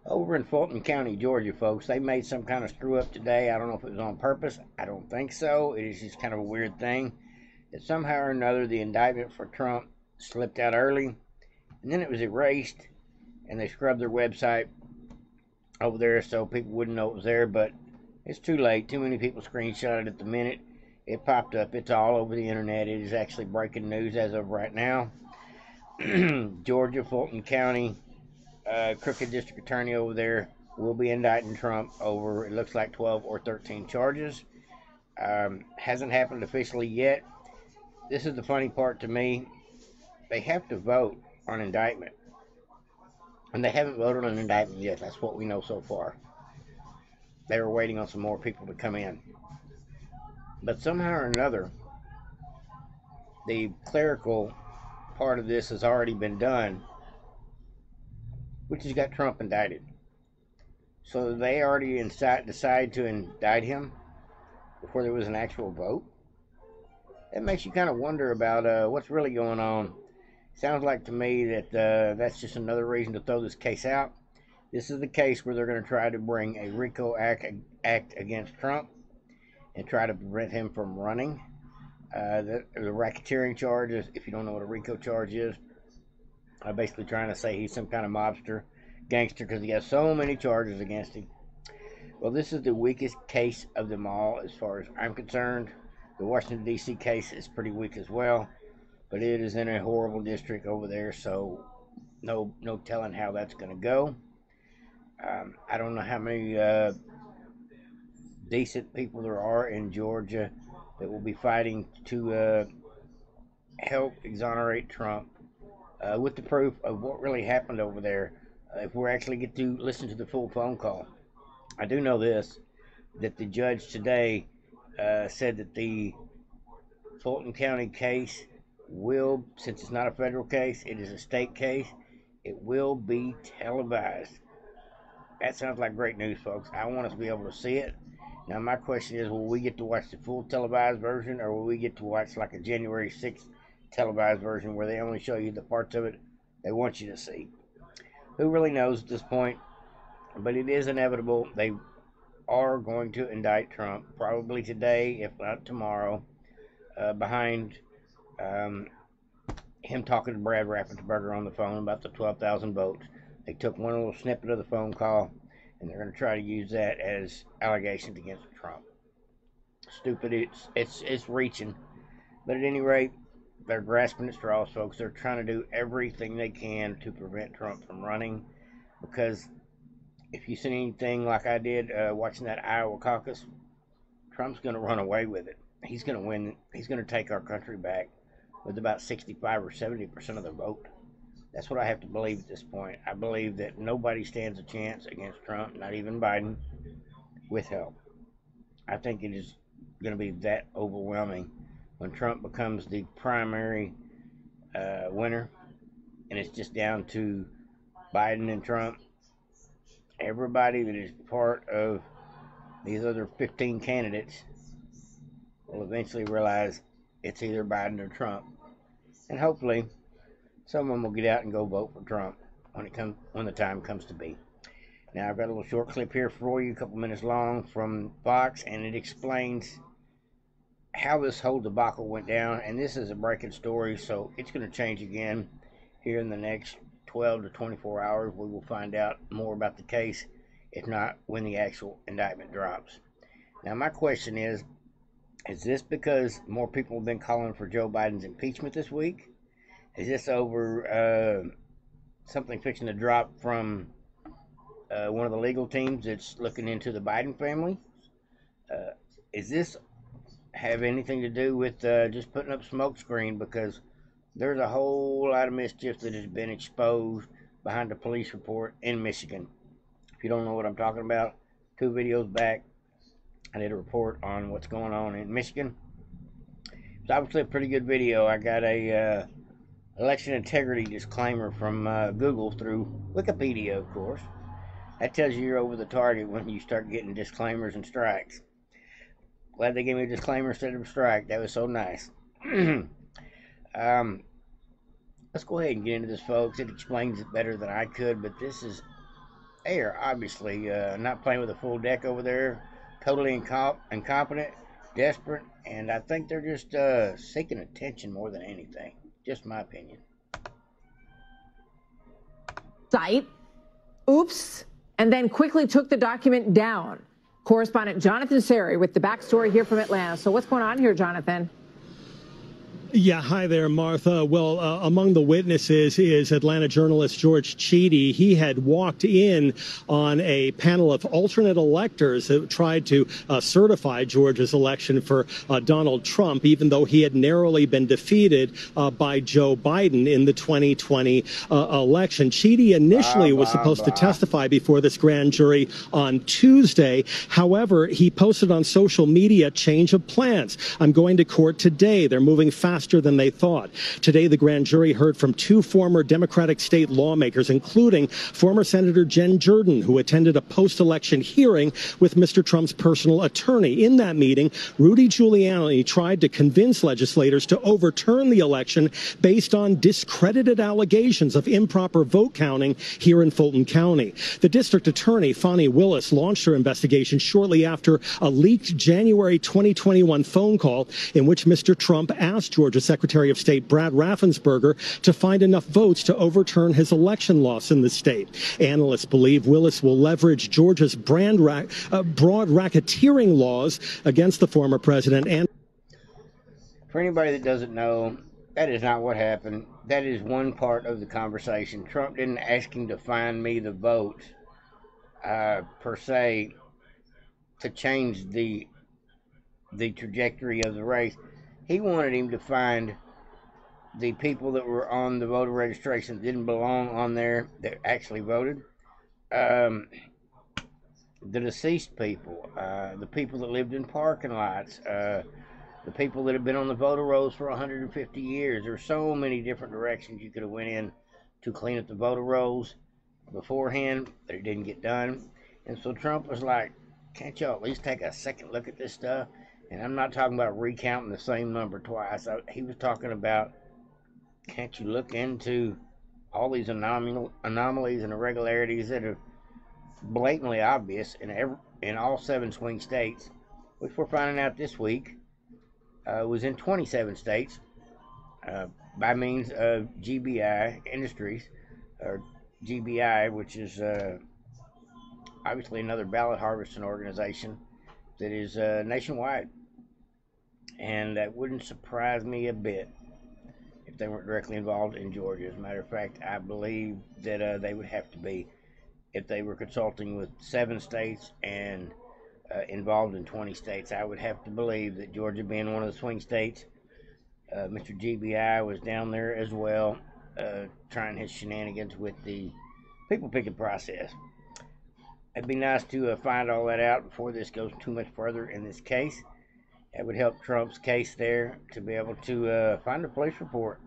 Over in Fulton County, Georgia, folks, they made some kind of screw up today. I don't know if it was on purpose. I don't think so. It is just kind of a weird thing that somehow or another the indictment for Trump slipped out early and then it was erased and they scrubbed their website over there so people wouldn't know it was there. But it's too late. Too many people screenshot it at the minute. It popped up. It's all over the internet. It is actually breaking news as of right now. Georgia, Fulton County, crooked district attorney over there will be indicting Trump over, it looks like, 12 or 13 charges. Hasn't happened officially yet. This is the funny part to me. They have to vote on indictment, and they haven't voted on indictment yet. That's what we know so far. They were waiting on some more people to come in. But somehow or another, the clerical part of this has already been done, which has got Trump indicted. So they already decided to indict him before there was an actual vote. It makes you kind of wonder about what's really going on. Sounds like to me that that's just another reason to throw this case out. This is the case where they're going to try to bring a RICO act against Trump and try to prevent him from running. The racketeering charges, if you don't know what a RICO charge is, I'm basically trying to say he's some kind of mobster, gangster, because he has so many charges against him. Well, this is the weakest case of them all as far as I'm concerned. The Washington, D.C. case is pretty weak as well, but it is in a horrible district over there, so no telling how that's going to go. I don't know how many decent people there are in Georgia that will be fighting to help exonerate Trump with the proof of what really happened over there. If we actually get to listen to the full phone call, I do know this, that the judge today said that the Fulton County case will, since it's not a federal case, it is a state case, it will be televised. That sounds like great news, folks. I want us to be able to see it. Now, my question is, will we get to watch the full televised version, or will we get to watch like a January 6th televised version where they only show you the parts of it they want you to see? Who really knows at this point? But it is inevitable. They are going to indict Trump, probably today, if not tomorrow, behind him talking to Brad Raffensperger on the phone about the 12,000 votes. They took one little snippet of the phone call, and they're going to try to use that as allegations against Trump. Stupid. It's reaching. But at any rate, they're grasping at straws, folks. They're trying to do everything they can to prevent Trump from running, because if you see anything like I did watching that Iowa caucus, Trump's going to run away with it. He's going to win. He's going to take our country back with about 65 or 70% of the vote. That's what I have to believe at this point. I believe that nobody stands a chance against Trump, not even Biden, with help. I think it is going to be that overwhelming when Trump becomes the primary winner, and it's just down to Biden and Trump. Everybody that is part of these other 15 candidates will eventually realize it's either Biden or Trump, and hopefully some of them will get out and go vote for Trump when the time comes to be. Now, I've got a little short clip here for you, a couple minutes long, from Fox, and it explains how this whole debacle went down. And this is a breaking story, so it's going to change again here in the next 12 to 24 hours. We will find out more about the case, if not when the actual indictment drops. Now, my question is this because more people have been calling for Joe Biden's impeachment this week? Is this over something fixing to drop from one of the legal teams that's looking into the Biden family? Is this have anything to do with just putting up smoke screen? Because there's a whole lot of mischief that has been exposed behind the police report in Michigan. If you don't know what I'm talking about, 2 videos back, I did a report on what's going on in Michigan. It's obviously a pretty good video. I got a election integrity disclaimer from Google through Wikipedia, of course. That tells you you're over the target when you start getting disclaimers and strikes. Glad they gave me a disclaimer instead of a strike. That was so nice. Let's go ahead and get into this, folks. It explains it better than I could, but this is They are obviously not playing with a full deck over there, totally incompetent, desperate, and I think they're just seeking attention more than anything. Just my opinion. Site, oops, and then quickly took the document down. Correspondent Jonathan Seri with the backstory here from Atlanta. So what's going on here, Jonathan? Yeah, hi there, Martha. Well, among the witnesses is Atlanta journalist George Cheedy. He had walked in on a panel of alternate electors that tried to certify Georgia's election for Donald Trump, even though he had narrowly been defeated by Joe Biden in the 2020 election. Cheedy initially was supposed to testify before this grand jury on Tuesday. However, he posted on social media change of plans. I'm going to court today. They're moving faster than they thought. Today, the grand jury heard from two former Democratic state lawmakers, including former Senator Jen Jordan, who attended a post-election hearing with Mr. Trump's personal attorney. In that meeting, Rudy Giuliani tried to convince legislators to overturn the election based on discredited allegations of improper vote counting here in Fulton County. The district attorney, Fani Willis, launched her investigation shortly after a leaked January 2021 phone call in which Mr. Trump asked Georgia Secretary of State Brad Raffensperger to find enough votes to overturn his election loss in the state. Analysts believe Willis will leverage Georgia's broad racketeering laws against the former president. And for anybody that doesn't know, that is not what happened. That is one part of the conversation. Trump didn't ask him to find me the vote, per se, to change the trajectory of the race. He wanted him to find the people that were on the voter registration that didn't belong on there that actually voted. The deceased people, the people that lived in parking lots, the people that have been on the voter rolls for 150 years. There's so many different directions you could have went in to clean up the voter rolls beforehand, but it didn't get done. And so Trump was like, can't y'all at least take a second look at this stuff? And I'm not talking about recounting the same number twice. He was talking about, can't you look into all these anomalies and irregularities that are blatantly obvious in all 7 swing states, which we're finding out this week was in 27 states by means of GBI Industries, or GBI, which is obviously another ballot harvesting organization that is nationwide. And that wouldn't surprise me a bit if they weren't directly involved in Georgia. As a matter of fact, I believe that they would have to be if they were consulting with 7 states and involved in 20 states. I would have to believe that Georgia, being one of the swing states, Mr. GBI was down there as well, trying his shenanigans with the people picking process. It'd be nice to find all that out before this goes too much further in this case. It would help Trump's case there to be able to find a police report,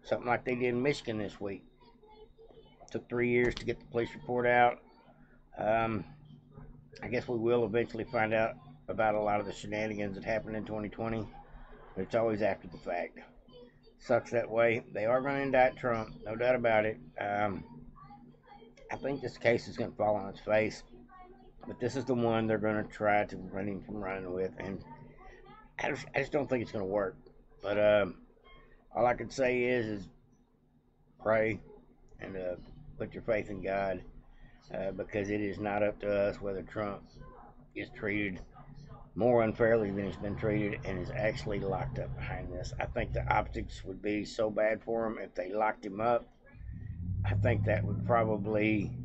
something like they did in Michigan this week. It took 3 years to get the police report out. I guess we will eventually find out about a lot of the shenanigans that happened in 2020, but it's always after the fact. Sucks that way. They are going to indict Trump, no doubt about it. I think this case is going to fall on its face, but this is the one they're going to try to prevent him from running with, and I just don't think it's going to work. But all I can say is pray and put your faith in God, because it is not up to us whether Trump is treated more unfairly than he's been treated and is actually locked up behind this. I think the optics would be so bad for him if they locked him up. I think that would probably,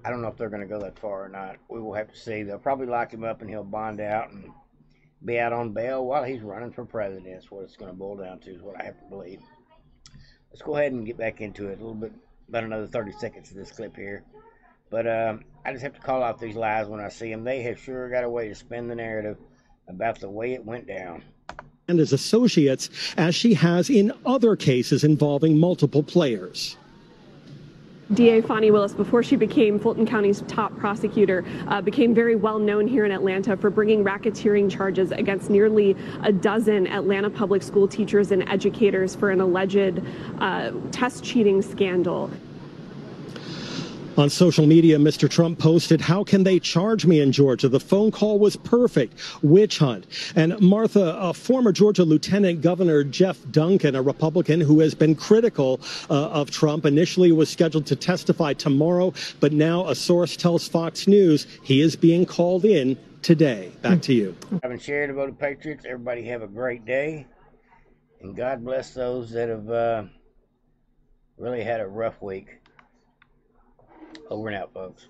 I don't know if they're going to go that far or not. We will have to see. They'll probably lock him up and he'll bond out and be out on bail while he's running for president. That's what it's going to boil down to, is what I have to believe. Let's go ahead and get back into it. A little bit, about another 30 seconds of this clip here. But I just have to call out these lies when I see them. They have sure got a way to spin the narrative about the way it went down. And his associates, as she has in other cases involving multiple players. DA Fani Willis, before she became Fulton County's top prosecutor, became very well known here in Atlanta for bringing racketeering charges against nearly a dozen Atlanta public school teachers and educators for an alleged test cheating scandal. On social media, Mr. Trump posted, "How can they charge me in Georgia? The phone call was perfect. Witch hunt." And Martha, former Georgia Lieutenant Governor Jeff Duncan, a Republican who has been critical of Trump, initially was scheduled to testify tomorrow, but now a source tells Fox News he is being called in today. Back to you. Haven't shared about the Patriots. Everybody have a great day. And God bless those that have really had a rough week. Over and out, folks.